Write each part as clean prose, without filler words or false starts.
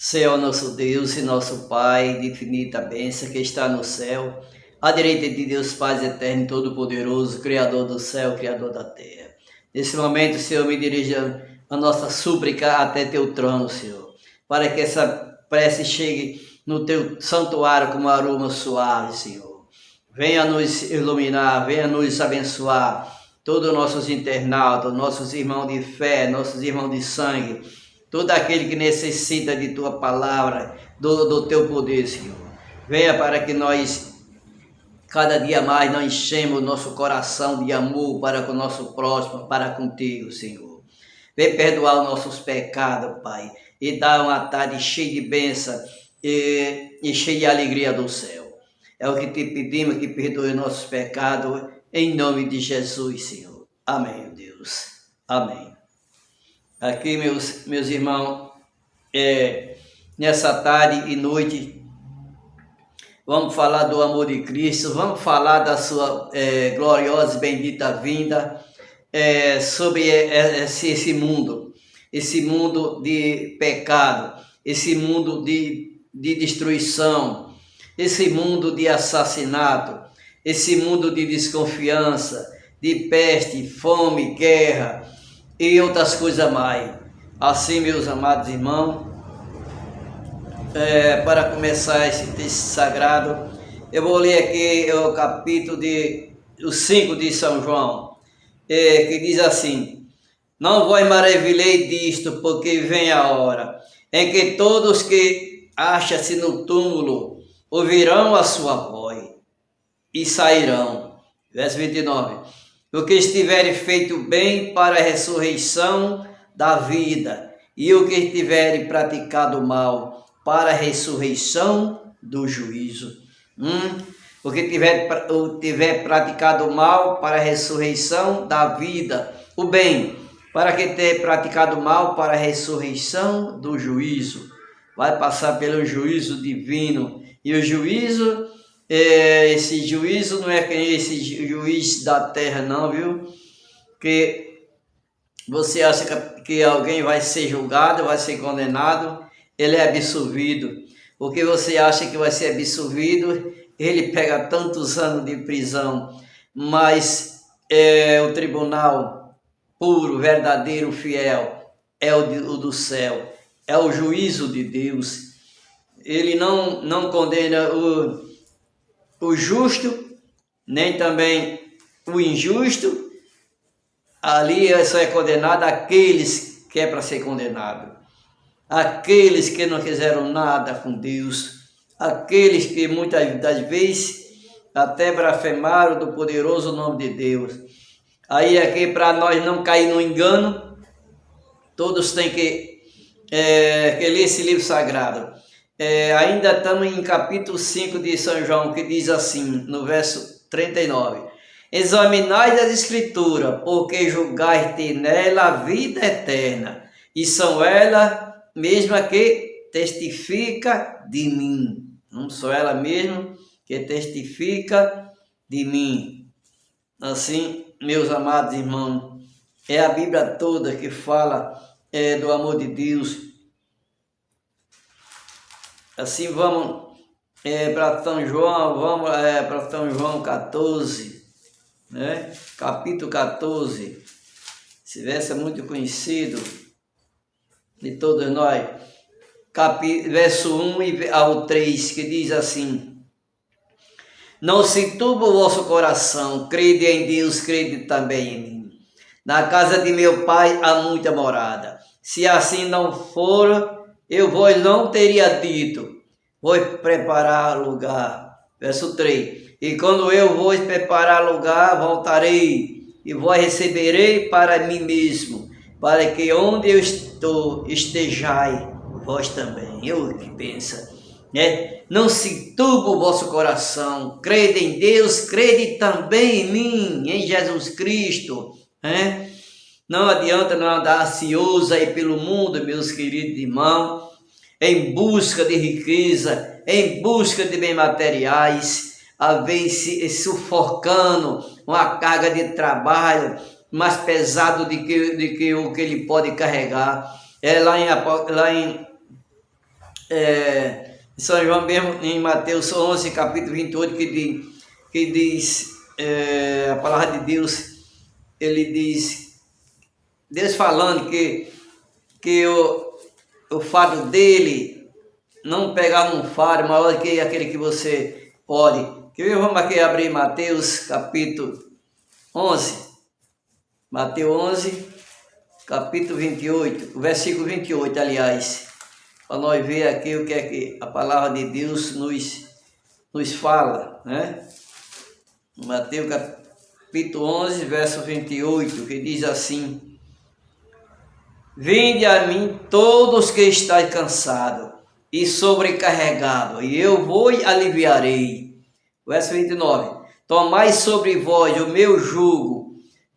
Senhor nosso Deus e nosso Pai de infinita bênção que está no céu, à direita de Deus Pai eterno, todo-poderoso, Criador do céu, Criador da terra. Nesse momento, Senhor, me dirija a nossa súplica até teu trono, Senhor, para que essa prece chegue no teu santuário como aroma suave, Senhor. Venha nos iluminar, venha nos abençoar, todos os nossos internautas, nossos irmãos de fé, nossos irmãos de sangue, todo aquele que necessita de tua palavra, do teu poder, Senhor. Venha para que nós, cada dia mais, nós enchemos o nosso coração de amor para com o nosso próximo, para contigo, Senhor. Vem perdoar os nossos pecados, Pai, e dar uma tarde cheia de bênção e cheia de alegria do céu. É o que te pedimos, que perdoe nossos pecados, em nome de Jesus, Senhor. Amém, Deus. Amém. Aqui, meus irmãos, nessa tarde e noite, vamos falar do amor de Cristo, vamos falar da sua gloriosa e bendita vinda, sobre esse mundo de pecado, esse mundo de destruição, esse mundo de assassinato, esse mundo de desconfiança, de peste, fome, guerra e outras coisas mais. Assim, meus amados irmãos, para começar esse texto sagrado, eu vou ler aqui o capítulo 5 de São João, que diz assim: não vos maravilhei disto, porque vem a hora em que todos que acham-se no túmulo ouvirão a sua voz e sairão. Verso 29. O que estiver feito bem para a ressurreição da vida, e o que estiver praticado mal para a ressurreição do juízo. O que tiver praticado mal para a ressurreição da vida, o bem, para que ter praticado mal para a ressurreição do juízo. Vai passar pelo juízo divino, e o juízo, esse juízo não é que esse juiz da terra não, viu? Que você acha que alguém vai ser julgado, vai ser condenado, ele é absolvido. Porque você acha que vai ser absolvido, ele pega tantos anos de prisão, mas o tribunal puro, verdadeiro, fiel, é o do céu, é o juízo de Deus. Ele não condena o justo, nem também o injusto. Ali só é condenado aqueles que é para ser condenado, aqueles que não fizeram nada com Deus, aqueles que muitas das vezes até blasfemaram do poderoso nome de Deus. Aí aqui, para nós não cair no engano, todos têm que ler esse livro sagrado. Ainda estamos em capítulo 5 de São João, que diz assim, no verso 39. Examinai as escrituras, porque julgais ter nela a vida eterna, e são ela mesma que testifica de mim. Não só ela mesma que testifica de mim. Assim, meus amados irmãos, é a Bíblia toda que fala do amor de Deus. Assim, vamos para São João, para São João 14, né? Capítulo 14. Esse verso é muito conhecido de todos nós. Verso 1 ao 3, que diz assim: não se turbe o vosso coração, crede em Deus, crede também em mim. Na casa de meu Pai há muita morada. Se assim não for, eu vos não teria dito, vou preparar lugar. Verso 3. E quando eu vou preparar lugar, voltarei e vos receberei para mim mesmo, para que onde eu estou, estejais vós também. Eu que pensa, né? Não se turbe o vosso coração, crede em Deus, crede também em mim, em Jesus Cristo, né? Não adianta não andar ansioso aí pelo mundo, meus queridos irmãos, em busca de riqueza, em busca de bens materiais, às vezes sufocando uma carga de trabalho mais pesado do que o que ele pode carregar. Lá em São João mesmo, em Mateus 11, capítulo 28, que diz a palavra de Deus, ele diz, Deus falando que o fardo dele não pegar um fardo maior do que aquele que você pode. Vamos aqui abrir Mateus capítulo 11, Mateus 11, capítulo 28, o versículo 28, aliás, para nós ver aqui o que é que a palavra de Deus nos fala, né? Mateus capítulo 11, verso 28, que diz assim: Vinde a mim todos que estáis cansados e sobrecarregados, e eu vos aliviarei. Verso 29, tomai sobre vós o meu jugo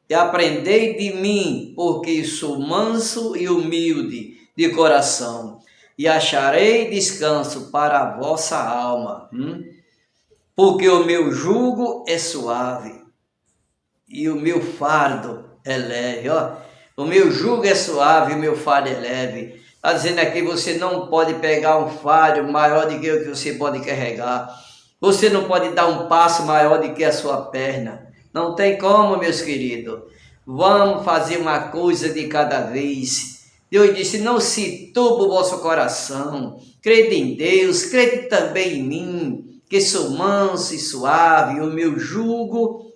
e aprendei de mim, porque sou manso e humilde de coração, e acharei descanso para a vossa alma. Porque o meu jugo é suave e o meu fardo é leve. O meu jugo é suave e o meu fardo é leve. Está dizendo aqui, você não pode pegar um fardo maior do que o que você pode carregar. Você não pode dar um passo maior do que a sua perna. Não tem como, meus queridos. Vamos fazer uma coisa de cada vez. Deus disse, não se turbe o vosso coração. Crede em Deus, crede também em mim, que sou manso e suave, e o meu jugo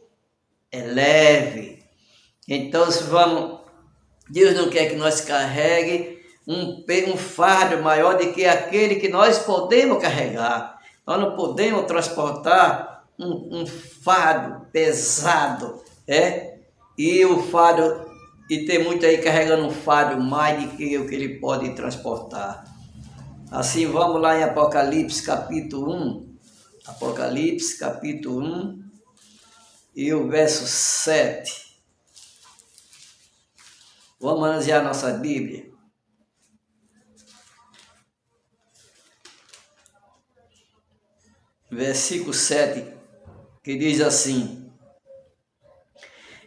é leve. Então, Deus não quer que nós carregue um fardo maior do que aquele que nós podemos carregar. Nós não podemos transportar um fardo pesado, e o fardo, e tem muito aí carregando um fardo mais do que o que ele pode transportar. Assim, vamos lá em Apocalipse capítulo 1, Apocalipse capítulo 1 e o verso 7. Vamos manusear nossa Bíblia. Versículo 7, que diz assim: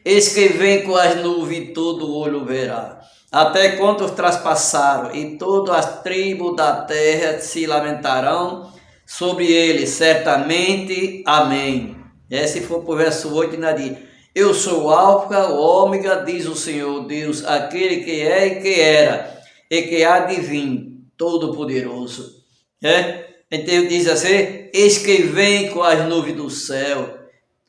Eis que vem com as nuvens, todo olho verá, até quantos traspassaram, e todas as tribos da terra se lamentarão sobre ele, certamente. Amém. Se for para o verso 8, ainda diz: Eu sou o Alfa, o Ômega, diz o Senhor Deus, aquele que é e que era, e que há de vir, Todo-Poderoso. Então diz assim: Eis que vem com as nuvens do céu,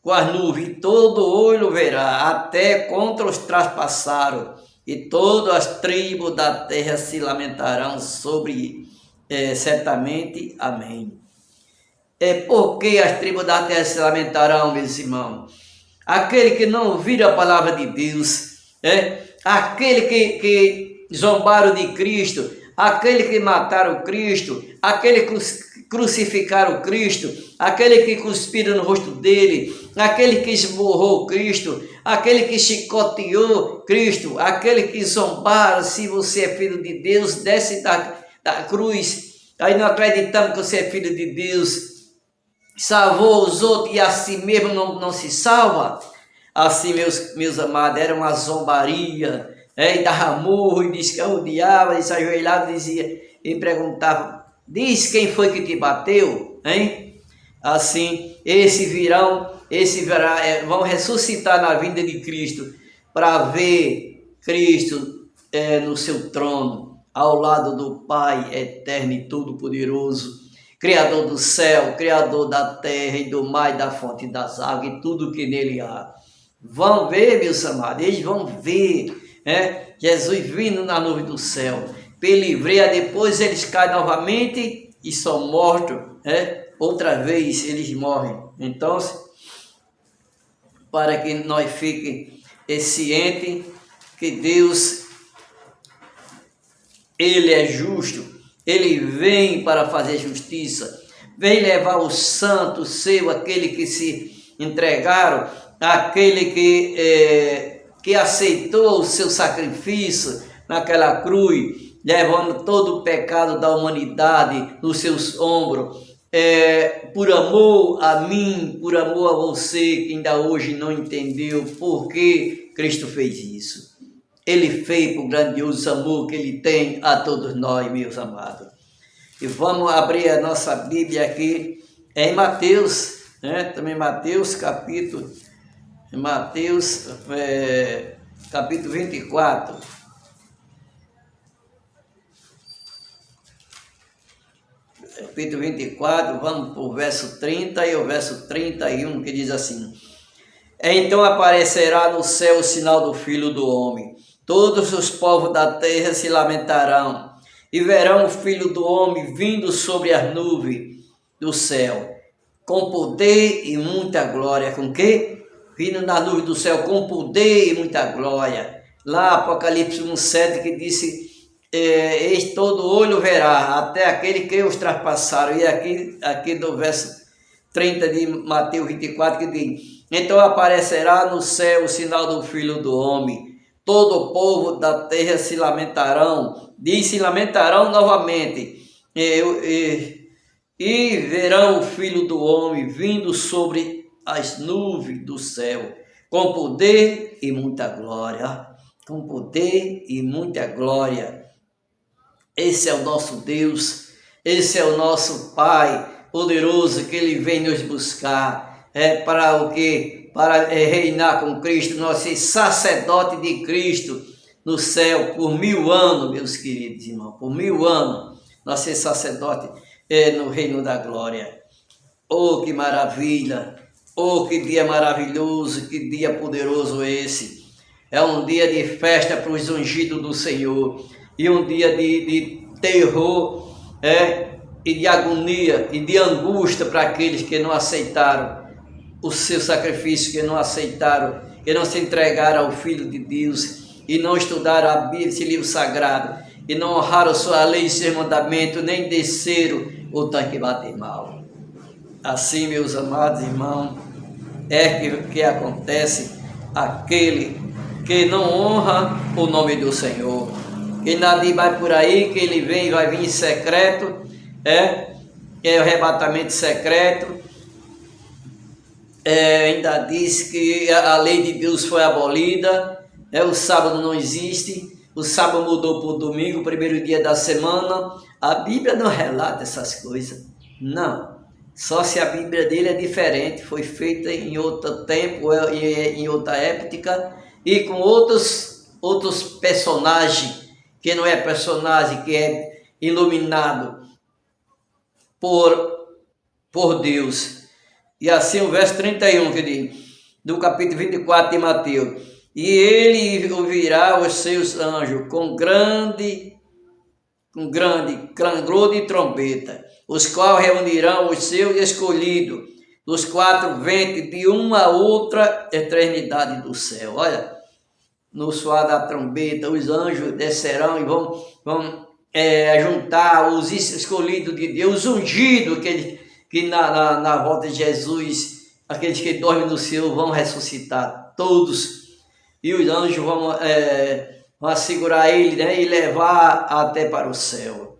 com as nuvens, todo olho verá, até contra os traspassaram, e todas as tribos da terra se lamentarão sobre certamente. Amém. Por que as tribos da terra se lamentarão, meus irmãos? Aquele que não ouviu a palavra de Deus, aquele que zombaram de Cristo, aquele que mataram Cristo, aquele que crucificaram Cristo, aquele que cuspiram no rosto dele, aquele que esmurrou Cristo, aquele que chicoteou Cristo, aquele que zombaram. Se você é filho de Deus, desce da cruz. Aí não acreditamos que você é filho de Deus, salvou os outros e assim mesmo não se salva. Assim, meus amados, era uma zombaria, e dava murro, e disse que odiava, e se ajoelhava, dizia, e perguntava: diz quem foi que te bateu, Assim, vão ressuscitar na vinda de Cristo, para ver Cristo no seu trono, ao lado do Pai eterno e todo-poderoso, Criador do céu, Criador da terra e do mar e da fonte das águas e tudo que nele há. Vão ver, meus amados, eles vão ver, Jesus vindo na nuvem do céu. Pelivreia, depois eles caem novamente e são mortos, outra vez eles morrem. Então, para que nós fiquem cientes que Deus, Ele é justo, Ele vem para fazer justiça, vem levar o santo seu, aquele que se entregaram, aquele que aceitou o seu sacrifício naquela cruz, levando todo o pecado da humanidade nos seus ombros, por amor a mim, por amor a você, que ainda hoje não entendeu por que Cristo fez isso. Ele fez por grandioso amor que Ele tem a todos nós, meus amados. E vamos abrir a nossa Bíblia aqui em Mateus, né? Também Mateus capítulo 24. Capítulo 24, vamos para o verso 30 e o verso 31, que diz assim: Então aparecerá no céu o sinal do Filho do Homem. Todos os povos da terra se lamentarão e verão o Filho do Homem vindo sobre as nuvens do céu, com poder e muita glória. Com quê? Vindo nas nuvens do céu, com poder e muita glória. Lá, Apocalipse 1,7, que disse: eis todo olho verá, até aquele que os traspassaram. E aqui do verso 30 de Mateus 24, que diz: Então aparecerá no céu o sinal do Filho do Homem. Todo o povo da terra se lamentarão, se lamentarão novamente, e verão o Filho do Homem vindo sobre as nuvens do céu, com poder e muita glória. Com poder e muita glória. Esse é o nosso Deus, esse é o nosso Pai poderoso, que Ele vem nos buscar. Para o quê? Para reinar com Cristo, nós ser sacerdote de Cristo no céu por 1000 anos, meus queridos irmãos. Por 1000 anos, nós ser sacerdote no reino da glória. Oh, que maravilha! Oh, que dia maravilhoso, que dia poderoso esse! É um dia de festa para os ungidos do Senhor, e um dia de terror, e de agonia, e de angústia para aqueles que não aceitaram o seu sacrifício, que não aceitaram, que não se entregaram ao Filho de Deus, e não estudaram a Bíblia, esse livro sagrado, e não honraram sua lei e seus mandamentos, nem desceram o tanque batemal. Assim, meus amados irmãos, que acontece aquele que não honra o nome do Senhor. Que nadie vai por aí, que ele vem, vai vir em secreto, é o arrebatamento secreto. Ainda diz que a lei de Deus foi abolida, o sábado não existe, o sábado mudou para o domingo, o primeiro dia da semana. A Bíblia não relata essas coisas, não. Só se a Bíblia dele é diferente, foi feita em outro tempo, em outra época, e com outros personagens, que não é personagem, que é iluminado por Deus. E assim o verso 31, que diz, do capítulo 24 de Mateus: E ele ouvirá os seus anjos com grande clangor de trombeta, os quais reunirão os seus escolhidos dos 4 ventos de uma outra eternidade do céu. Olha, no soar da trombeta, os anjos descerão e vão juntar os escolhidos de Deus, os ungidos, que na volta de Jesus, aqueles que dormem no céu vão ressuscitar todos, e os anjos vão assegurar ele, né, e levar até para o céu,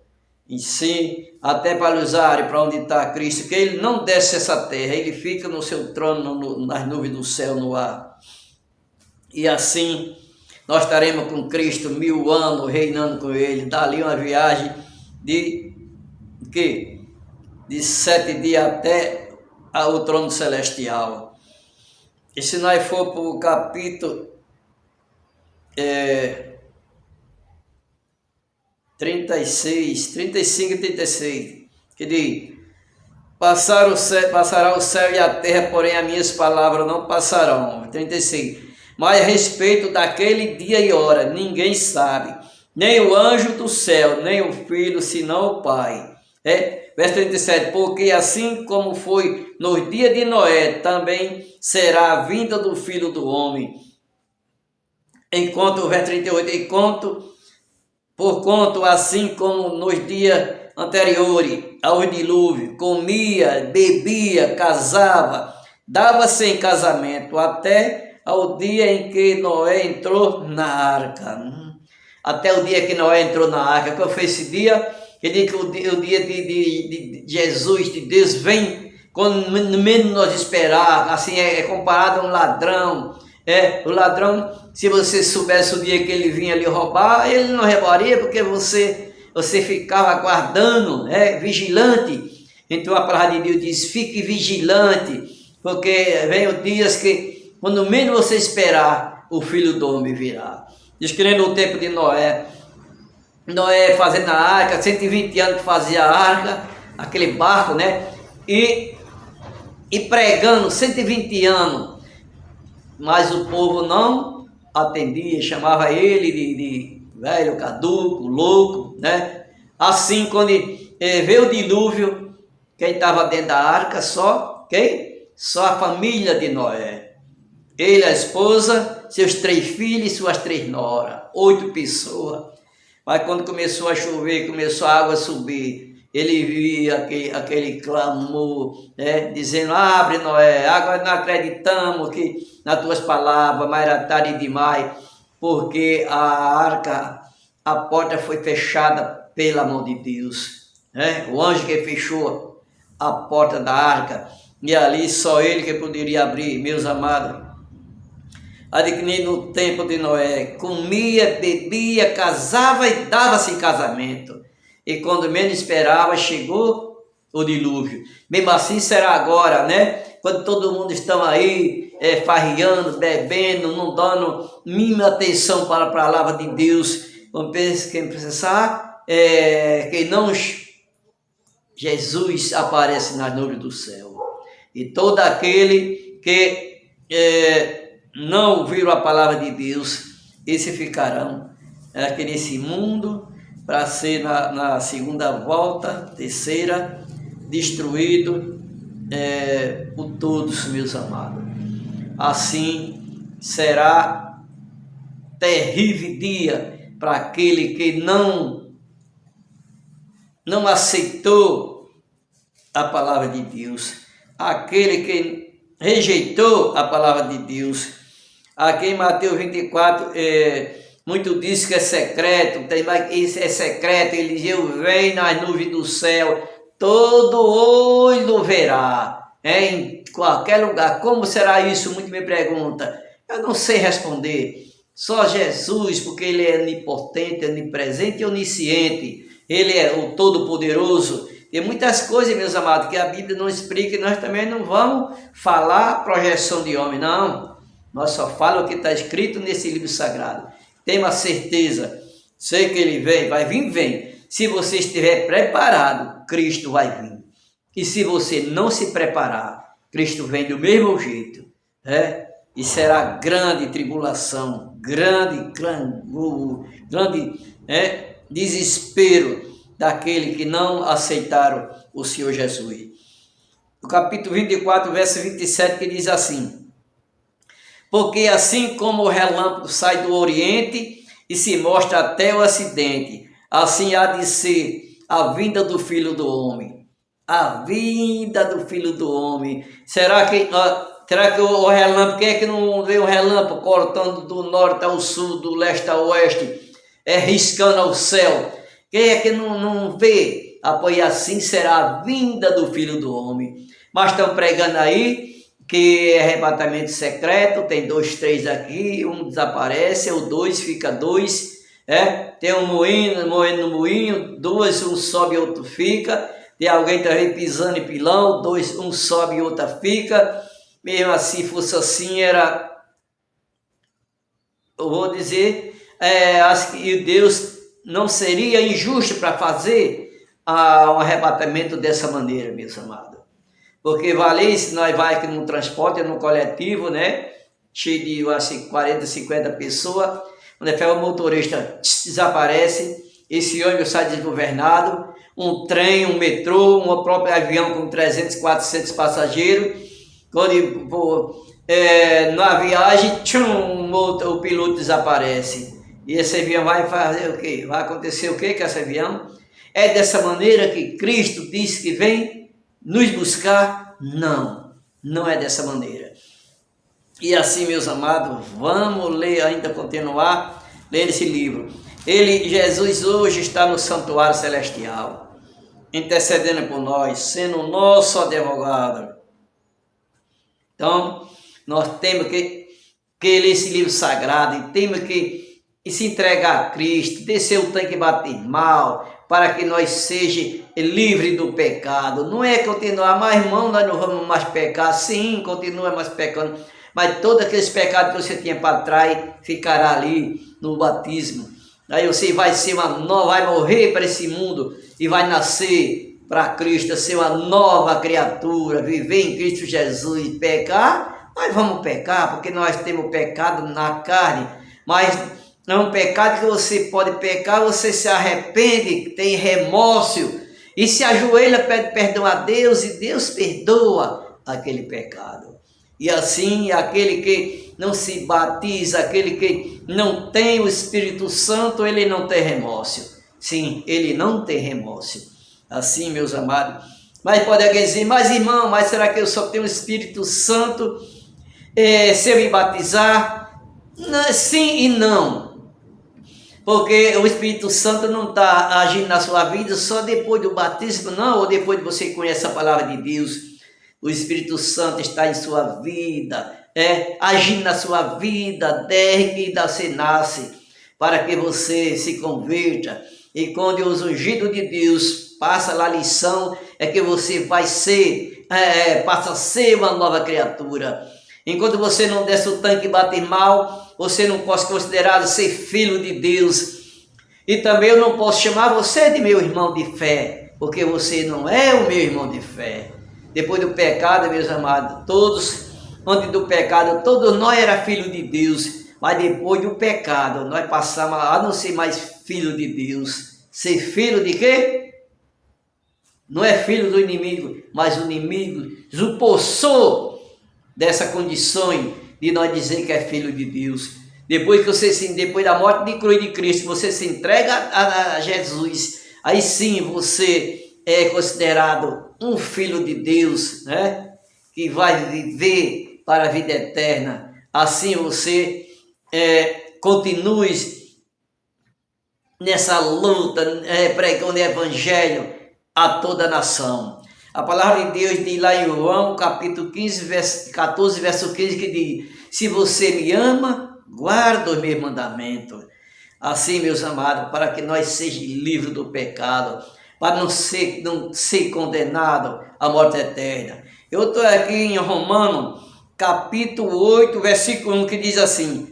e sim, até para os ares, para onde está Cristo, que ele não desce essa terra, ele fica no seu trono, nas nuvens do céu, no ar. E assim nós estaremos com Cristo 1000 anos reinando com ele. Dali uma viagem de 7 dias até ao trono celestial. E se nós for para o capítulo 35 e 36, que diz: passará o céu e a terra, porém as minhas palavras não passarão. 36. Mas a respeito daquele dia e hora, ninguém sabe, nem o anjo do céu, nem o filho, senão o Pai. Verso 37, porque assim como foi nos dias de Noé, também será a vinda do Filho do Homem. Enquanto, verso 38, porquanto assim como nos dias anteriores ao dilúvio, comia, bebia, casava, dava-se em casamento, até ao dia em que Noé entrou na arca. Até o dia que Noé entrou na arca. Qual foi esse dia? Ele diz que o dia de Jesus, de Deus, vem quando menos nós esperar. Assim é comparado a um ladrão. O ladrão, se você soubesse o dia que ele vinha lhe roubar, ele não roubaria, porque você você ficava aguardando, né, vigilante. Então a palavra de Deus diz, fique vigilante, porque vem dias que, quando menos você esperar, o Filho do Homem virá. Diz que nem no tempo de Noé fazendo a arca, 120 anos que fazia a arca, aquele barco, né? E pregando 120 anos, mas o povo não atendia, chamava ele de velho, caduco, louco, né? Assim, quando veio o dilúvio, quem estava dentro da arca? Só quem? Só a família de Noé. Ele, a esposa, seus 3 filhos e suas 3 noras, 8 pessoas. Mas quando começou a chover, começou a água a subir, ele via aquele clamor, né, dizendo, abre Noé, agora não acreditamos que nas tuas palavras, mas era tarde demais, porque a arca, a porta foi fechada pela mão de Deus, né? O anjo que fechou a porta da arca, e ali só ele que poderia abrir, meus amados. Adquirindo no tempo de Noé, comia, bebia, casava e dava-se em casamento. E quando menos esperava, chegou o dilúvio. Mesmo assim será agora, né? Quando todo mundo está aí farreando, bebendo, não dando mínima atenção para a palavra de Deus. Quem precisar, que não Jesus aparece nas nuvens do céu. E todo aquele que não ouviram a palavra de Deus, esses ficarão aqui nesse mundo para ser na segunda volta, terceira, destruído por todos, meus amados. Assim será terrível dia para aquele que não aceitou a palavra de Deus, aquele que rejeitou a palavra de Deus. Aqui em Mateus 24, muito diz que é secreto, isso é secreto, Eliseu vem nas nuvens do céu, todo olho verá, em qualquer lugar. Como será isso? Muito me pergunta. Eu não sei responder. Só Jesus, porque Ele é onipotente, onipresente e onisciente. Ele é o Todo-Poderoso. Tem muitas coisas, meus amados, que a Bíblia não explica, e nós também não vamos falar projeção de homem, não. Nós só falamos o que está escrito nesse livro sagrado. Tenha uma certeza, sei que Ele vem, vai vir, vem. Se você estiver preparado, Cristo vai vir. E se você não se preparar, Cristo vem do mesmo jeito. E será grande tribulação, grande desespero daquele que não aceitaram o Senhor Jesus. No capítulo 24, verso 27, que diz assim: porque assim como o relâmpago sai do oriente e se mostra até o ocidente, assim há de ser a vinda do Filho do Homem. A vinda do Filho do Homem. Será que o relâmpago, quem é que não vê o relâmpago cortando do norte ao sul, do leste ao oeste, riscando ao céu? Quem é que não vê? Pois assim será a vinda do Filho do Homem. Mas estão pregando aí que é arrebatamento secreto, tem 2, 3 aqui, um desaparece, o 2 fica 2, tem um moinho no moinho, 2, um sobe e outro fica, tem alguém também pisando em pilão, 2, um sobe e outra fica. Mesmo assim, fosse assim, eu vou dizer, acho que Deus não seria injusto para fazer um arrebatamento dessa maneira, meus amados. Porque vale se nós vai aqui no transporte, no coletivo, né? Cheio de, assim, 40, 50 pessoas. Quando o motorista desaparece, esse ônibus sai desgovernado, um trem, um metrô, um próprio avião com 300, 400 passageiros. Quando na viagem, o piloto desaparece. E esse avião vai fazer o quê? Vai acontecer o quê com esse avião? É dessa maneira que Cristo disse que vem nos buscar? Não, não é dessa maneira. E assim, meus amados, vamos ler ainda, continuar lendo esse livro. Jesus hoje está no santuário celestial, intercedendo por nós, sendo o nosso advogado. Então, nós temos que ler esse livro sagrado, e temos que se entregar a Cristo, descer o tanque batismal, para que nós seja livre do pecado. Não é continuar, mas irmão, nós não vamos mais pecar. Sim, continua mais pecando, mas todos aqueles pecados que você tinha para trás ficará ali no batismo. Aí você vai ser vai morrer para esse mundo e vai nascer para Cristo, ser uma nova criatura, viver em Cristo Jesus. Pecar, nós vamos pecar, porque nós temos pecado na carne, mas é um pecado que você pode pecar, você se arrepende, tem remorso e se ajoelha, pede perdão a Deus e Deus perdoa aquele pecado. E assim, aquele que não se batiza, aquele que não tem o Espírito Santo, ele não tem remorso. Sim, ele não tem remorso. Assim, meus amados. Mas pode alguém dizer, mas irmão, mas será que eu só tenho o Espírito Santo se eu me batizar? Não, sim e não. Porque o Espírito Santo não está agindo na sua vida só depois do batismo, não, ou depois de você conhecer a palavra de Deus. O Espírito Santo está em sua vida, agindo na sua vida desde que você nasce, para que você se converta. E quando os ungidos de Deus passa lá a lição, é que você vai ser, passa a ser uma nova criatura. Enquanto você não desce o tanque e bate mal, você não pode ser considerado ser filho de Deus. E também eu não posso chamar você de meu irmão de fé, porque você não é o meu irmão de fé. Depois do pecado, meus amados, antes do pecado, todos nós éramos filhos de Deus, mas depois do pecado, nós passamos a não ser mais filho de Deus. Ser filho de quê? Não é filho do inimigo, mas o inimigo usurpou dessa condição de nós dizer que é filho de Deus. Depois da morte de cruz de Cristo, você se entrega a Jesus, aí sim você é considerado um filho de Deus, né? Que vai viver para a vida eterna. Assim você continue nessa luta, pregando o evangelho a toda a nação. A palavra de Deus diz lá em João, capítulo 14, verso 15, que diz: se você me ama, guarda os meus mandamentos. Assim, meus amados, para que nós sejamos livres do pecado, para não ser condenado à morte eterna. Eu estou aqui em Romanos, capítulo 8, versículo 1, que diz assim: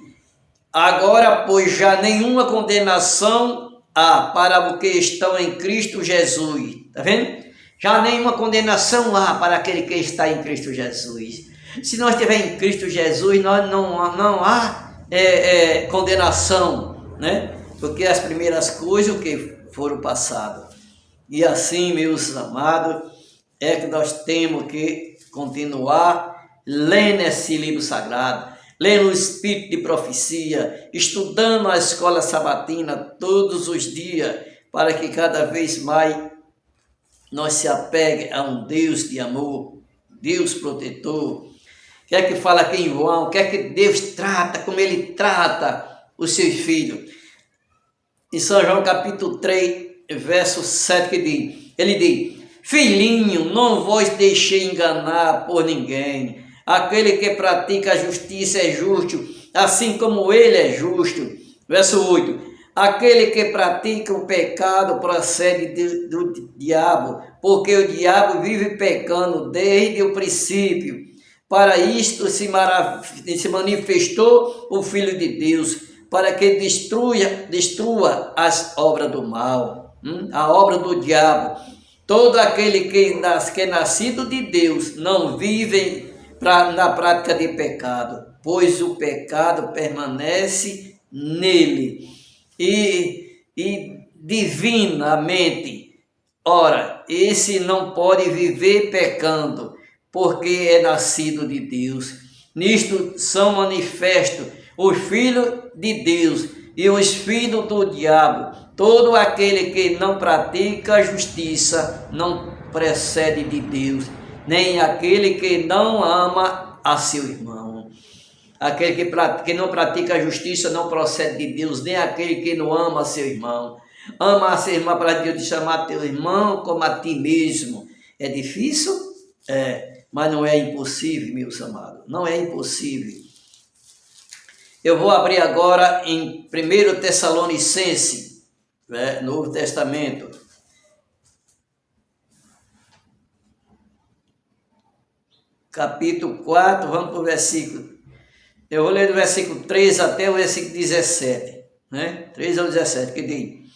agora, pois, já nenhuma condenação há para os que estão em Cristo Jesus. Está vendo? Já nenhuma condenação há para aquele que está em Cristo Jesus. Se nós estivermos em Cristo Jesus, nós não há condenação, né? Porque as primeiras coisas o que foram passadas. E assim, meus amados, é que nós temos que continuar lendo esse livro sagrado, lendo o Espírito de Profecia, estudando a escola sabatina todos os dias, para que cada vez mais nós se apegue a um Deus de amor, Deus protetor. O que é que fala aqui em João? O que é que Deus trata, como Ele trata os seus filhos? Em São João capítulo 3, verso 7, ele diz: filhinho, não vos deixei enganar por ninguém. Aquele que pratica a justiça é justo, assim como ele é justo. Verso 8: aquele que pratica o pecado procede do diabo, porque o diabo vive pecando desde o princípio. Para isto se manifestou o Filho de Deus, para que destrua as obras do mal, a obra do diabo. Todo aquele que é nascido de Deus não vive na prática de pecado, pois o pecado permanece nele. E divinamente, ora, esse não pode viver pecando, porque é nascido de Deus. Nisto são manifestos os filhos de Deus e os filhos do diabo. Todo aquele que não pratica a justiça não procede de Deus, nem aquele que não ama a seu irmão. Aquele que não pratica a justiça não procede de Deus, nem aquele que não ama a seu irmão. Ama a seu irmão para Deus te chamar teu irmão como a ti mesmo. É difícil? Mas não é impossível, meus amados. Não é impossível. Eu vou abrir agora em 1 Tessalonicenses, Novo Testamento, capítulo 4, vamos para o versículo. Eu vou ler do versículo 3 até o versículo 17, né? 3 ao 17, que diz: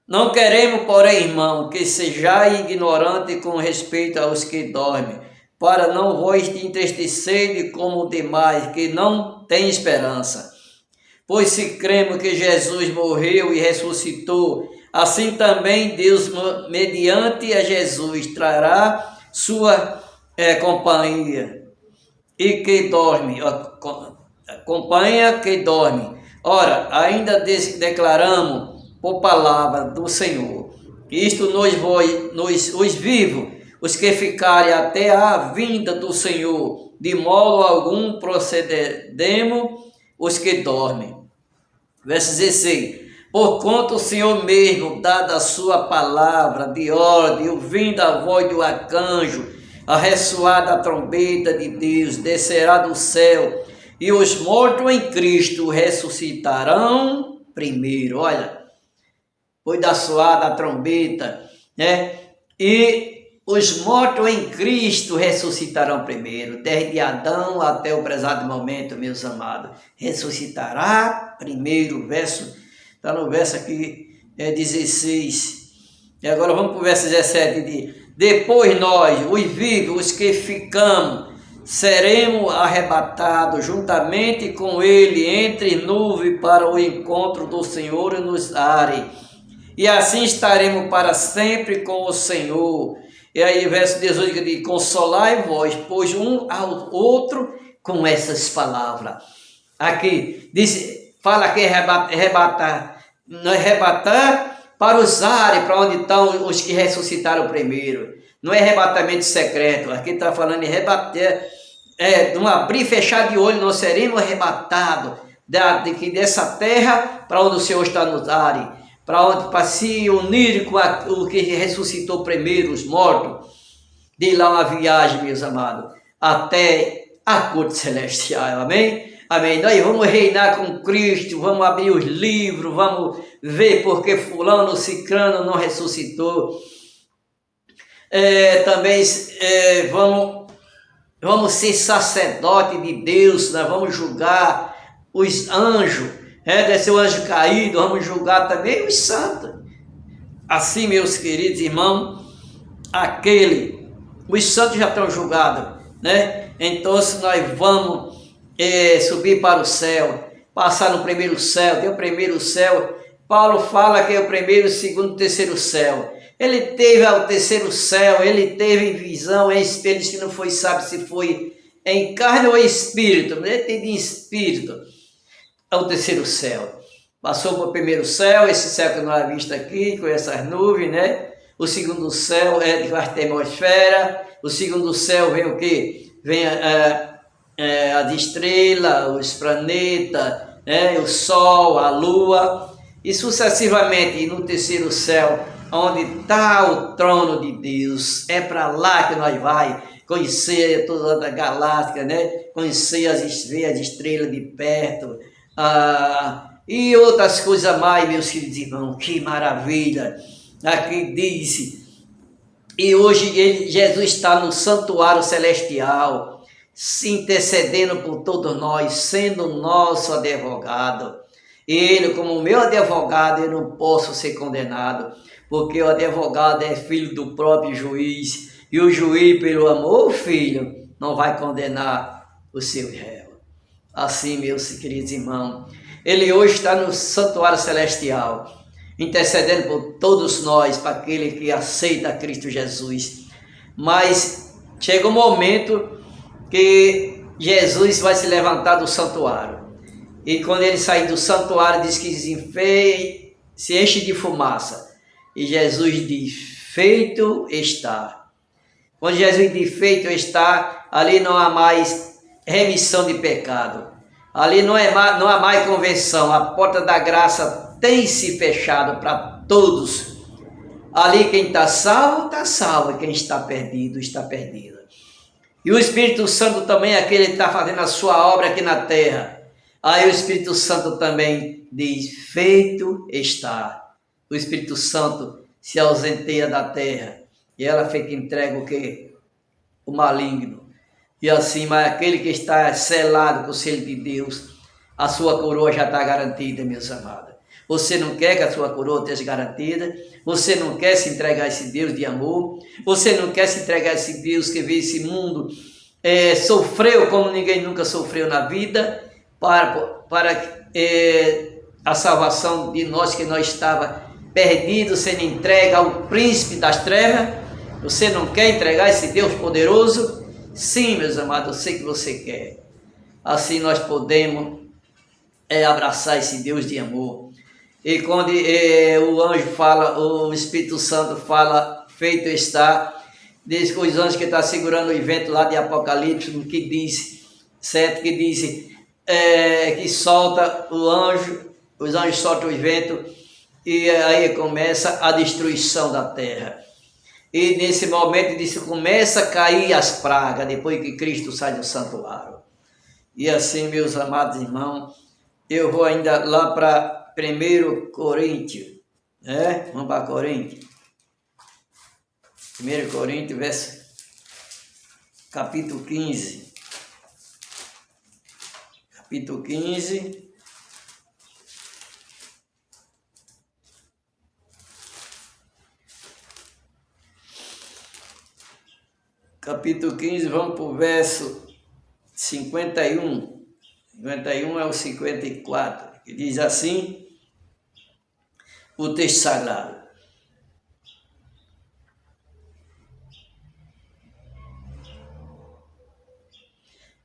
Não queremos, porém, irmão, que sejais ignorante com respeito aos que dormem, para não vos entristecer como demais, que não tem esperança. Pois se cremos que Jesus morreu e ressuscitou, assim também Deus, mediante a Jesus, trará sua companhia e que dorme, acompanha que dorme. Ora, ainda declaramos por palavra do Senhor, isto os vivos, os que ficarem até a vinda do Senhor, de modo algum procederemos os que dormem. Verso 16: Porquanto o Senhor mesmo, dada a sua palavra de ordem, ouvindo a voz do arcanjo, a ressoar da trombeta de Deus, descerá do céu, e os mortos em Cristo ressuscitarão primeiro. Olha, foi da soar da trombeta, né? E os mortos em Cristo ressuscitarão primeiro. Desde Adão até o presente momento, meus amados, ressuscitará primeiro. Verso, está no verso aqui, 16. E agora vamos para o verso 17, de depois nós, os vivos, os que ficamos, seremos arrebatados juntamente com ele entre nuvens para o encontro do Senhor nos ares. E assim estaremos para sempre com o Senhor. E aí, verso 18, que diz: Consolai-vos, pois um ao outro com essas palavras. Aqui, diz, fala que arrebatar, não é arrebatar para os ares, para onde estão os que ressuscitaram primeiro. Não é arrebatamento secreto. Aqui está falando de arrebatar, de um abrir e fechar de olho. Nós seremos arrebatados dessa terra para onde o Senhor está nos ares, para se unir com o que ressuscitou primeiro, os mortos, de lá uma viagem, meus amados, até a corte celestial. Amém? Amém. Nós vamos reinar com Cristo, vamos abrir os livros, vamos ver porque fulano, cicrano não ressuscitou. Também vamos ser sacerdote de Deus, nós vamos julgar os anjos, descer o anjo caído, vamos julgar também os santos. Assim, meus queridos irmãos, os santos já estão julgados, né? Então nós vamos subir para o céu, passar no primeiro céu. Tem o primeiro céu. Paulo fala que é o primeiro, segundo, terceiro céu. Ele teve ao terceiro céu, ele teve visão em espírito, que não foi, sabe se foi em carne ou em espírito, mas ele teve em espírito ao terceiro céu. Passou para o primeiro céu, esse céu que nós vimos aqui, com essas nuvens, né? O segundo céu é de atmosfera. O segundo céu vem o quê? Vem as estrelas, os planetas, o sol, a lua, e sucessivamente. E no terceiro céu, onde está o trono de Deus, é para lá que nós vai conhecer toda a galáxia, né? Conhecer as estrelas de perto, e outras coisas mais, meus queridos irmãos. Que maravilha! Aqui diz, e hoje Jesus está no santuário celestial, se intercedendo por todos nós, sendo nosso advogado. Ele, como meu advogado, eu não posso ser condenado, porque o advogado é filho do próprio juiz, e o juiz, pelo amor, filho, não vai condenar o seu réu. Assim, meus queridos irmãos, ele hoje está no santuário celestial, intercedendo por todos nós, para aquele que aceita Cristo Jesus. Mas chega um momento que Jesus vai se levantar do santuário. E quando ele sair do santuário, diz que se enche de fumaça. E Jesus diz: feito está. Quando Jesus diz feito está, ali não há mais remissão de pecado. Ali não há mais convenção. A porta da graça tem se fechado para todos. Ali quem está salvo, e quem está perdido, está perdido. E o Espírito Santo também é aquele que está fazendo a sua obra aqui na terra. Aí o Espírito Santo também diz: feito está. O Espírito Santo se ausenteia da terra e ela fica entregue o quê? O maligno. E assim, mas aquele que está selado com o selo de Deus, a sua coroa já está garantida, meus amados. Você não quer que a sua coroa esteja garantida? Você não quer se entregar a esse Deus de amor? Você não quer se entregar a esse Deus que vê esse mundo sofreu como ninguém nunca sofreu na vida para a salvação de nós que nós estava perdido, sendo entregue ao príncipe das trevas? Você não quer entregar esse Deus poderoso? Sim, meus amados, eu sei que você quer. Assim nós podemos abraçar esse Deus de amor. E quando o anjo fala, o Espírito Santo fala, feito está, diz que os anjos que estão segurando o vento lá de Apocalipse, que diz, certo? Que diz que solta o anjo, os anjos soltam o vento e aí começa a destruição da terra. E nesse momento diz, começa a cair as pragas depois que Cristo sai do santuário. E assim, meus amados irmãos, eu vou ainda lá para 1 Coríntios, né? Vamos para Coríntios. 1 Coríntios, capítulo 15. Capítulo 15. Capítulo 15, vamos para o verso 51. 51 é o 54, que diz assim, o texto sagrado.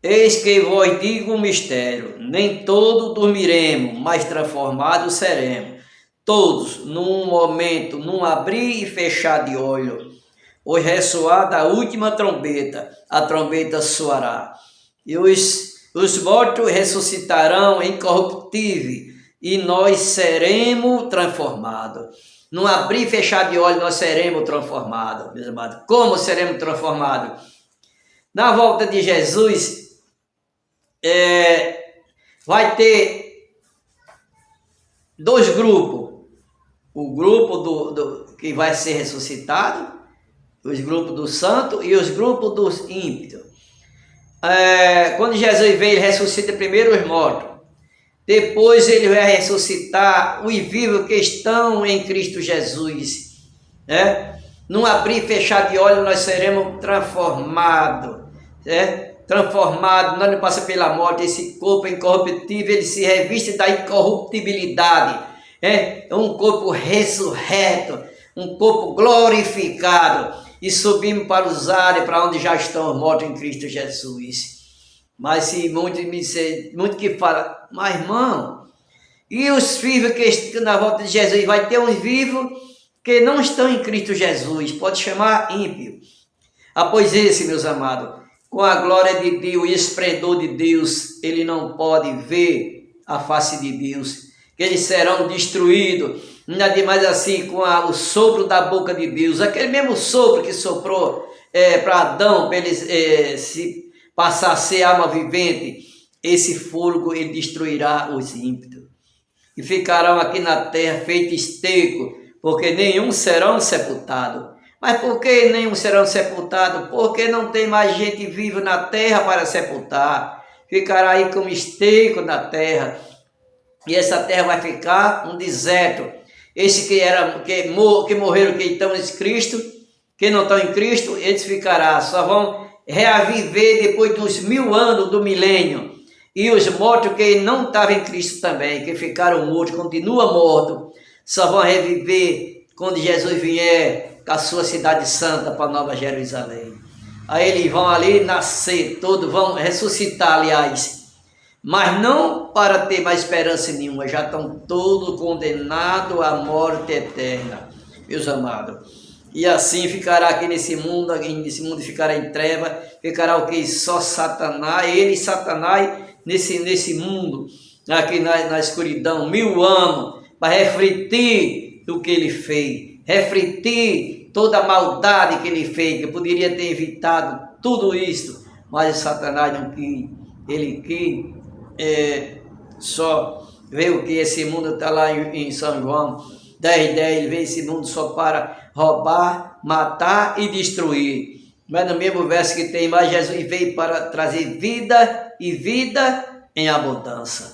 Eis que vos digo um mistério, nem todos dormiremos, mas transformados seremos. Todos, num momento, num abrir e fechar de olho, o ressoar da última trombeta, a trombeta soará. E os mortos ressuscitarão incorruptíveis, e nós seremos transformados. Num abrir e fechar de olho, nós seremos transformados, meus amados. Como seremos transformados? Na volta de Jesus, vai ter dois grupos. O grupo que vai ser ressuscitado, os grupos dos santos e os grupos dos ímpios. Quando Jesus vem, ele ressuscita primeiro os mortos. Depois ele vai ressuscitar os vivos que estão em Cristo Jesus. Num abrir e fechar de olhos, nós seremos transformados. Transformado, nós não passamos pela morte, esse corpo incorruptível, ele se reviste da incorruptibilidade, um corpo ressurreto, um corpo glorificado, e subimos para os ares, para onde já estão mortos em Cristo Jesus. Mas se muito que fala, mas irmão, e os vivos que estão na volta de Jesus? Vai ter uns vivos que não estão em Cristo Jesus, pode chamar ímpio. Pois esse, meus amados, com a glória de Deus e esplendor de Deus, ele não pode ver a face de Deus, que eles serão destruídos, ainda demais assim, com o sopro da boca de Deus, aquele mesmo sopro que soprou para Adão, para ele se passar a ser alma vivente, esse fogo ele destruirá os ímpios, e ficarão aqui na terra feitos esterco, porque nenhum serão sepultados. Mas por que nenhum serão sepultados? Porque não tem mais gente viva na terra para sepultar. Ficará aí como esterco na terra. E essa terra vai ficar um deserto. Esse que morreram, que estão em Cristo, que não estão em Cristo, eles ficarão. Só vão reaviver depois dos 1000 anos do milênio. E os mortos que não estavam em Cristo também, que ficaram mortos, continuam mortos, só vão reviver quando Jesus vier com a sua cidade santa para Nova Jerusalém. Aí eles vão ali nascer, todos vão ressuscitar, aliás, mas não para ter mais esperança nenhuma, já estão todos condenados à morte eterna, meus amados. E assim ficará aqui nesse mundo ficará em treva, ficará o que? Só Satanás, ele e Satanás nesse mundo, aqui na escuridão, 1000 anos, para refletir o que ele fez, refletir toda a maldade que ele fez, que poderia ter evitado tudo isso, mas Satanás não quis, ele quis só ver o que esse mundo está lá em São João 10:10, ele vê esse mundo só para roubar, matar e destruir. mas no mesmo verso que tem mais, Jesus veio para trazer vida e vida em abundância.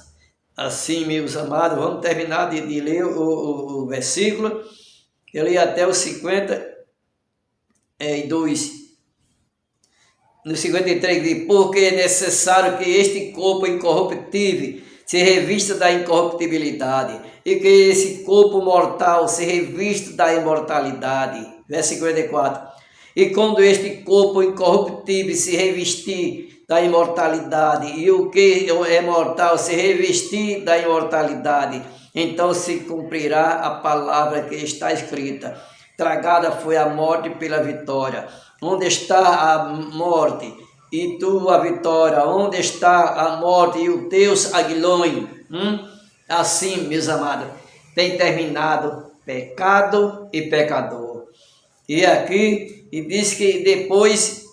Assim, meus amados, vamos terminar de ler o versículo. Eu li até o 52. No 53 diz, porque é necessário que este corpo incorruptível se revista da incorruptibilidade e que esse corpo mortal se revista da imortalidade. Verso 54. E quando este corpo incorruptível se revestir da imortalidade e o que é mortal se revestir da imortalidade, então se cumprirá a palavra que está escrita. Tragada foi a morte pela vitória. Onde está a morte e tua vitória? Onde está a morte e os teus aguilhões? Assim, meus amados, tem terminado pecado e pecador. E aqui, e diz que depois,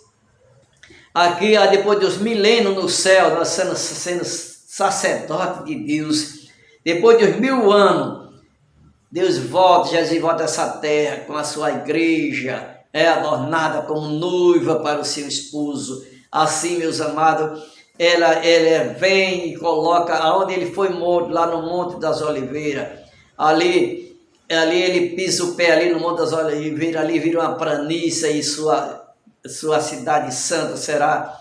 aqui, depois dos milênios no céu, nós sendo sacerdote de Deus, depois dos 1000 anos, Deus volta, Jesus volta a essa terra com a sua igreja, adornada como noiva para o seu esposo. Assim, meus amados, ela vem e coloca aonde ele foi morto, lá no Monte das Oliveiras. Ali ele pisa o pé ali no Monte das Oliveiras, ali vira uma planície e sua cidade santa será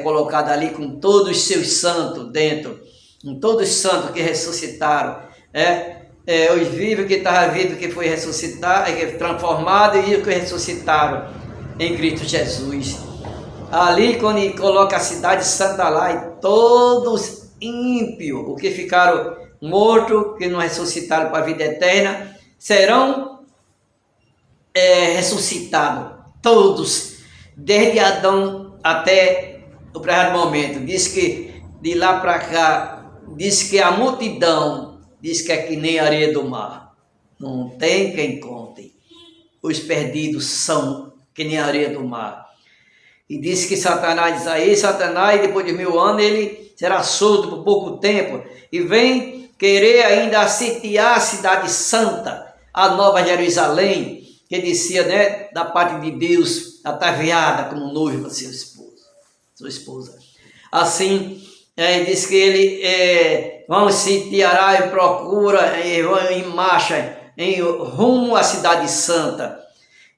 colocada ali com todos os seus santos dentro, com todos os santos que ressuscitaram, os vivos que estavam vivos, que foi ressuscitado, transformado, e os que ressuscitaram em Cristo Jesus. Ali, quando ele coloca a cidade santa lá, e todos ímpios, os que ficaram mortos, que não ressuscitaram para a vida eterna, serão ressuscitados, todos, desde Adão até o presente momento. Diz que de lá para cá, diz que a multidão, diz que é que nem areia do mar, não tem quem conte. Os perdidos são que nem areia do mar. E diz que Satanás diz aí, Satanás, depois de 1000 anos, ele será solto por pouco tempo e vem querer ainda sitiar a cidade santa, a Nova Jerusalém, que descia, da parte de Deus, ataviada como noiva para sua esposa. Assim, diz que ele vão sitiar e procura, vão em marcha, em rumo à cidade santa.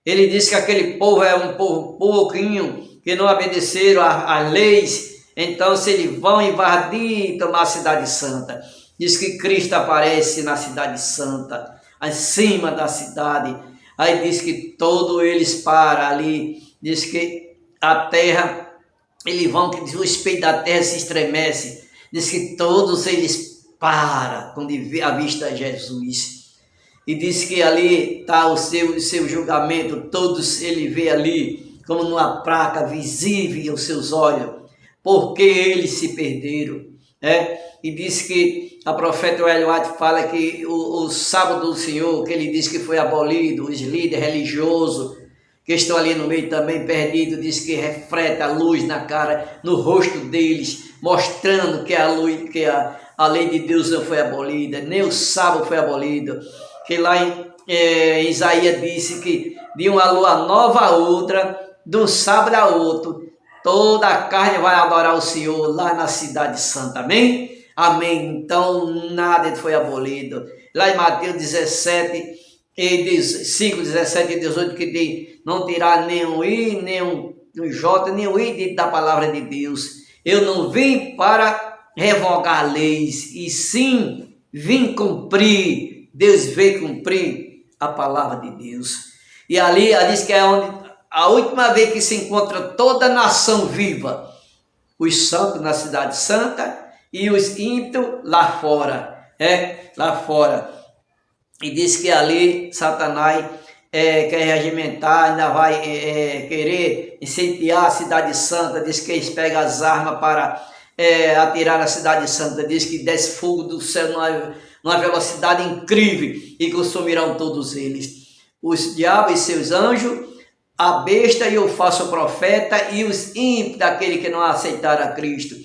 Ele diz que aquele povo é um povo pouquinho, que não obedeceram às leis, então se eles vão invadir e tomar a cidade santa. Diz que Cristo aparece na cidade santa, acima da cidade. Aí diz que todos eles param ali, diz que a terra, eles vão, que o espelho da terra se estremece, diz que todos eles param quando avista Jesus. E diz que ali está o seu julgamento, todos ele vê ali, como numa placa visível aos seus olhos, porque eles se perderam. E diz que a profeta Ellen White fala que o sábado do Senhor, que ele diz que foi abolido, os líderes religiosos, que estão ali no meio também perdidos, diz que reflete a luz na cara, no rosto deles, mostrando que a luz, que a lei de Deus não foi abolida, nem o sábado foi abolido. Que lá em Isaías disse que de uma lua nova a outra, de um sábado a outro, toda a carne vai adorar o Senhor lá na cidade santa. Amém? Amém. Então nada foi abolido. Lá em Mateus 17, 5, 17 e 18, que diz, não tirar nenhum i, nenhum j, nenhum i da palavra de Deus. Eu não vim para revogar leis, e sim vim cumprir. Deus veio cumprir a palavra de Deus. E ali diz que é onde a última vez que se encontra toda a nação viva, os santos na cidade santa e os ímpios lá fora, lá fora. E diz que ali Satanás quer regimentar, ainda vai querer incendiar a cidade santa. Diz que eles pegam as armas para atirar na cidade santa. Diz que desce fogo do céu numa velocidade incrível e consumirão todos eles. Os diabos e seus anjos, a besta e o falso profeta e os ímpios, daquele que não aceitaram a Cristo.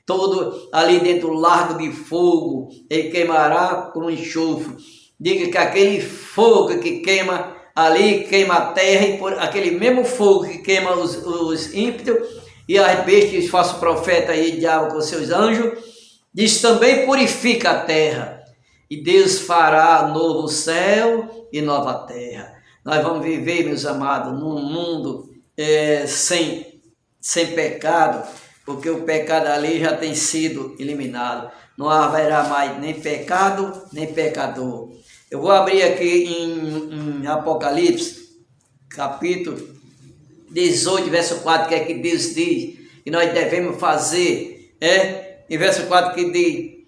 Todo ali dentro do largo de fogo, ele queimará como enxofre. Diga que aquele fogo que queima ali queima a terra, e por aquele mesmo fogo que queima os ímpios, e as bestas, os falsos profetas e o diabo com seus anjos, diz também purifica a terra. E Deus fará novo céu e nova terra. Nós vamos viver, meus amados, num mundo sem pecado, porque o pecado ali já tem sido eliminado. Não haverá mais nem pecado, nem pecador. Eu vou abrir aqui em Apocalipse, capítulo 18, verso 4, que é que Deus diz que nós devemos fazer. Em verso 4 que diz: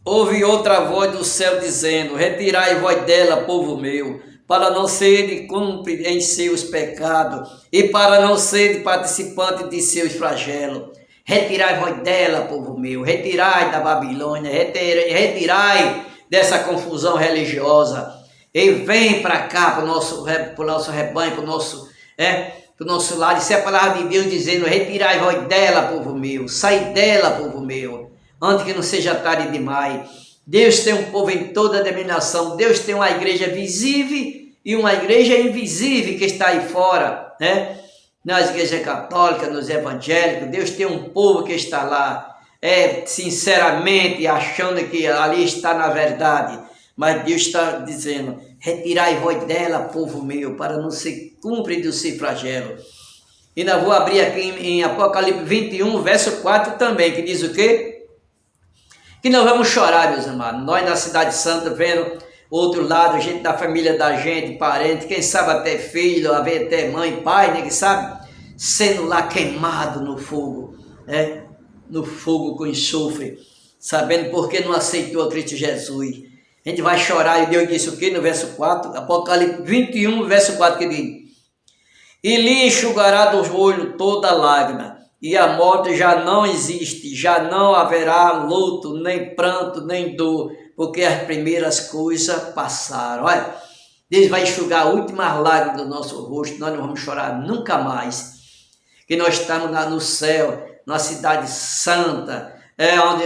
ouve outra voz do céu dizendo: retirai vós dela, povo meu, para não serem cúmplices em seus pecados e para não serem participantes de seus flagelos. Retirai vós dela, povo meu, retirai da Babilônia, retirai dessa confusão religiosa e vem para cá, para o nosso rebanho, para o nosso lado. Isso é a palavra de Deus dizendo: retirai vós dela, povo meu, sai dela, povo meu, antes que não seja tarde demais. Deus tem um povo em toda a denominação. Deus tem uma igreja visível e uma igreja invisível que está aí fora, nas igrejas católicas, nos evangélicos. Deus tem um povo que está lá, sinceramente achando que ali está na verdade, mas Deus está dizendo: retirai vós dela, povo meu, para não se cumprir do seu flagelo. E nós vou abrir aqui em Apocalipse 21, verso 4 também, que diz o quê? Que nós vamos chorar, meus amados. Nós na Cidade Santa, vendo outro lado, gente da família da gente, parente, quem sabe até filho, até mãe, pai, quem sabe, sendo lá queimado no fogo, no fogo com enxofre, sabendo porque não aceitou a Cristo Jesus. A gente vai chorar, e Deus disse o quê? No verso 4, Apocalipse 21, verso 4, que diz: e lhe enxugará dos olhos toda lágrima, e a morte já não existe, já não haverá luto, nem pranto, nem dor, porque as primeiras coisas passaram. Olha, Deus vai enxugar a última lágrima do nosso rosto, nós não vamos chorar nunca mais, que nós estamos no céu, na Cidade Santa, onde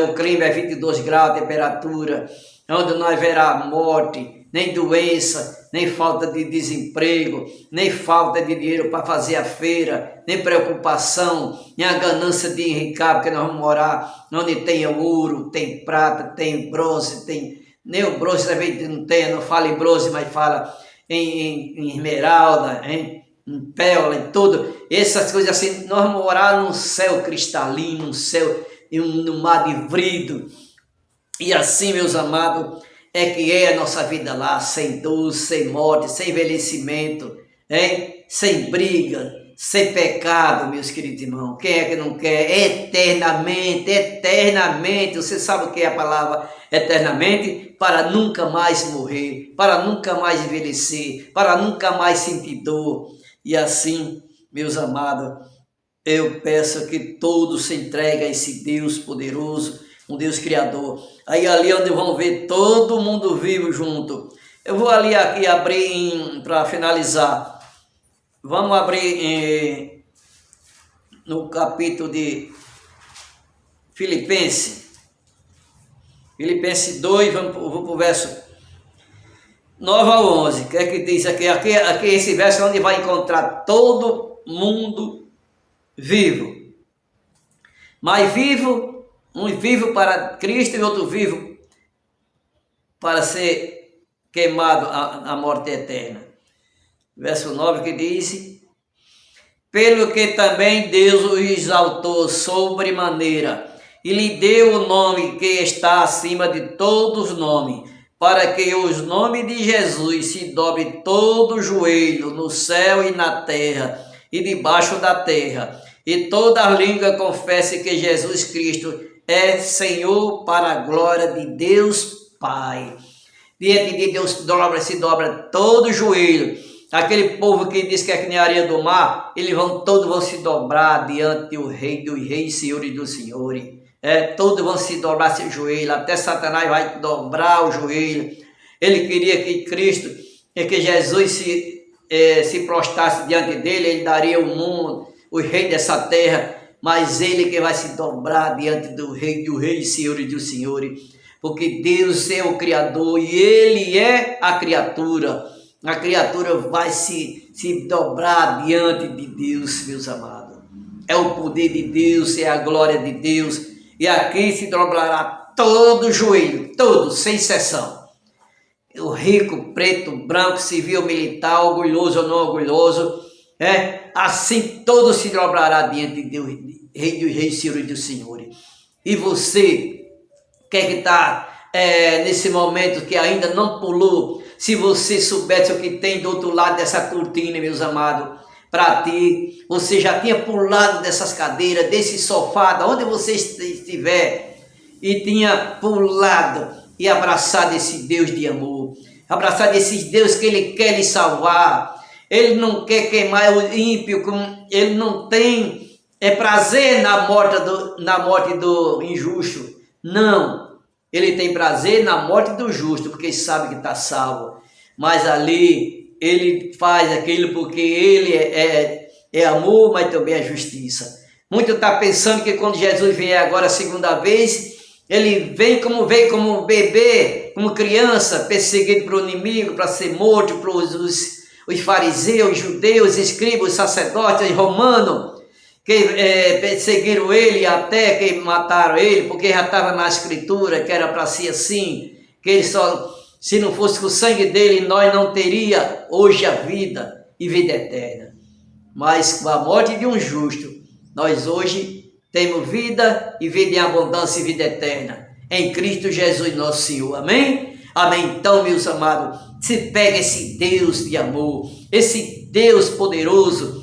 o clima é 22 graus, a temperatura, onde não haverá morte, nem doença, nem falta de desemprego, nem falta de dinheiro para fazer a feira, nem preocupação, nem a ganância de enricar, porque nós vamos morar onde tem ouro, tem prata, tem bronze, nem o bronze também não tem, não fala em bronze, mas fala em esmeralda, em pérola, em tudo, essas coisas assim. Nós vamos morar num céu cristalino, num céu, num mar de vidro, e assim, meus amados, que é a nossa vida lá, sem dor, sem morte, sem envelhecimento, sem briga, sem pecado, meus queridos irmãos. Quem é que não quer? Eternamente, você sabe o que é a palavra eternamente? Para nunca mais morrer, para nunca mais envelhecer, para nunca mais sentir dor. E assim, meus amados, eu peço que todos se entreguem a esse Deus poderoso, um Deus criador. Aí ali onde vão ver todo mundo vivo junto. Eu vou ali aqui abrir para finalizar. Vamos abrir no capítulo de Filipenses. Filipenses 2, vou para o verso 9 a 11. O que é que diz aqui? Aqui esse verso é onde vai encontrar todo mundo vivo. Mas vivo, um vivo para Cristo e outro vivo para ser queimado a morte eterna. Verso 9 que diz: pelo que também Deus o exaltou sobremaneira e lhe deu o nome que está acima de todos os nomes, para que os nomes de Jesus se dobre todo o joelho no céu e na terra e debaixo da terra, e toda a língua confesse que Jesus Cristo é Senhor, para a glória de Deus Pai. Diante de Deus se dobra todo o joelho. Aquele povo que diz que é que nem a areia do mar, todos vão se dobrar diante do Rei dos Reis, Senhor e dos Senhores. Todos vão se dobrar seu joelho, até Satanás vai dobrar o joelho. Ele queria que Cristo, que Jesus se prostrasse diante dele, ele daria o mundo, o rei dessa terra, mas ele que vai se dobrar diante do Rei dos Reis, Senhor e dos Senhores, porque Deus é o Criador e Ele é a criatura. A criatura vai se dobrar diante de Deus, meus amados. É o poder de Deus, é a glória de Deus. E aqui se dobrará todo o joelho, todo, sem exceção. O rico, preto, branco, civil, militar, orgulhoso ou não orgulhoso, assim todo se dobrará diante de Deus, Rei dos Reis, Senhor dos Senhores. E você, que está nesse momento que ainda não pulou, se você soubesse o que tem do outro lado dessa cortina, meus amados, para ti, você já tinha pulado dessas cadeiras, desse sofá, de onde você estiver, e tinha pulado e abraçado esse Deus de amor, abraçado esse Deus que Ele quer lhe salvar. Ele não quer queimar o ímpio, Ele não tem prazer na morte do injusto. Não, Ele tem prazer na morte do justo, porque sabe que está salvo. Mas ali Ele faz aquilo porque Ele é amor, mas também é justiça. Muito está pensando que quando Jesus vier agora a segunda vez, Ele vem como bebê, como criança, perseguido pelo inimigo, para ser morto pelos os fariseus, os judeus, os escribas, os sacerdotes, os romanos, que perseguiram ele até que mataram ele, porque já estava na escritura que era para ser assim, que ele só, se não fosse com o sangue dele, nós não teria hoje a vida e vida eterna. Mas com a morte de um justo, nós hoje temos vida e vida em abundância e vida eterna, em Cristo Jesus nosso Senhor. Amém? Amém. Então, meus amados, se pega esse Deus de amor, esse Deus poderoso.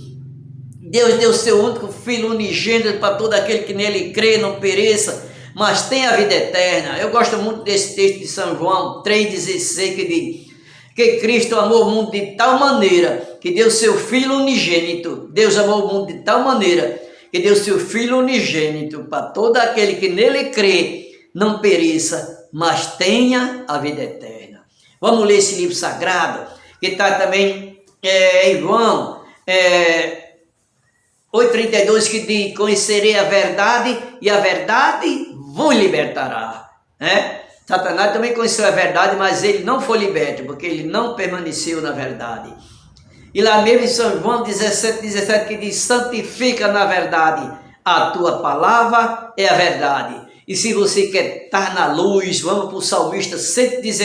Deus deu seu único Filho unigênito para todo aquele que nele crê, não pereça, mas tenha a vida eterna. Eu gosto muito desse texto de São João 3,16, que diz que Cristo amou o mundo de tal maneira que deu seu Filho unigênito. Deus amou o mundo de tal maneira que deu seu Filho unigênito para todo aquele que nele crê, não pereça, mas tenha a vida eterna. Vamos ler esse livro sagrado, que está também em João 8,32, que diz: conhecerei a verdade e a verdade vos libertará. Satanás também conheceu a verdade, mas ele não foi liberto, porque ele não permaneceu na verdade. E lá mesmo em São João 17, que diz: santifica na verdade, a tua palavra é a verdade. E se você quer estar na luz, vamos para o Salmista 119.